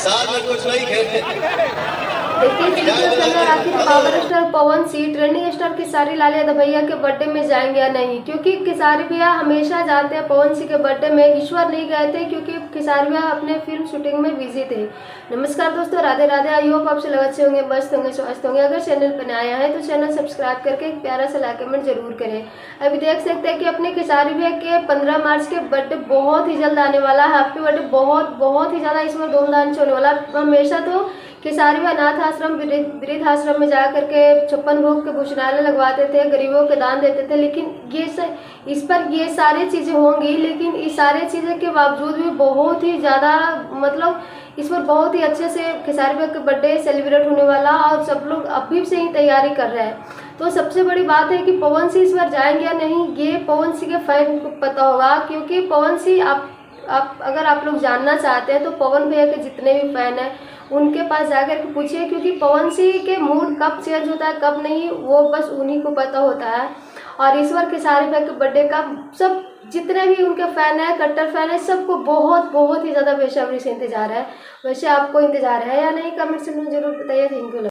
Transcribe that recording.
साथ में कुछ नहीं खेलते। देखिए आखिर power star Pawan Singh trending star Khesari Lal Yadav भैया के बर्थडे में जाएंगे या नहीं, क्योंकि खेसारी भैया हमेशा जाते हैं पवन सिंह के बर्थडे में। ईश्वर नहीं गए थे क्योंकि खेसारी भैया अपने फिल्म शूटिंग में बिजी थे। नमस्कार दोस्तों, राधे राधे। आई होप आप सब अच्छे होंगे, मस्त होंगे, स्वस्थ होंगे। अगर चैनल पर नया है तो चैनल सब्सक्राइब करके एक प्यारा सा लाइक कमेंट जरूर करें। अभी देख सकते हैं कि अपने खेसारी भैया के 15 मार्च के बर्थडे बहुत ही जल्द आने वाला है। Happy birthday. बहुत ही ज़्यादा इसमें धूमधाम से होने वाला। हमेशा तो खेसारी भैया अनाथ आश्रम वृद्ध आश्रम में जा करके 56 भोग के भोजनालय लगवाते थे, गरीबों के दान देते थे। लेकिन इस पर ये सारी चीज़ें होंगी, लेकिन इस सारी चीज़ें के बावजूद भी बहुत ही ज़्यादा मतलब इस पर बहुत ही अच्छे से खेसारी भैया का बर्थडे सेलिब्रेट होने वाला और सब लोग अभी से ही तैयारी कर रहे हैं। तो सबसे बड़ी बात है कि पवन सिंह इस बार जाएंगे या नहीं, ये पवन सिंह के फैन को पता होगा। क्योंकि पवन सिंह अगर आप लोग जानना चाहते हैं तो पवन भैया के जितने भी फैन हैं उनके पास जाकर के पूछिए, क्योंकि पवन सिंह के मूड कब चेंज होता है कब नहीं वो बस उन्हीं को पता होता है। और इस बार खेसारी भैया के बर्थडे का सब जितने भी उनके फैन हैं, कट्टर फैन है, सबको बहुत ही ज़्यादा बेसब्री से इंतजार है। वैसे आपको इंतजार है या नहीं, कमेंट से मुझे जरूर बताइए। Thank you.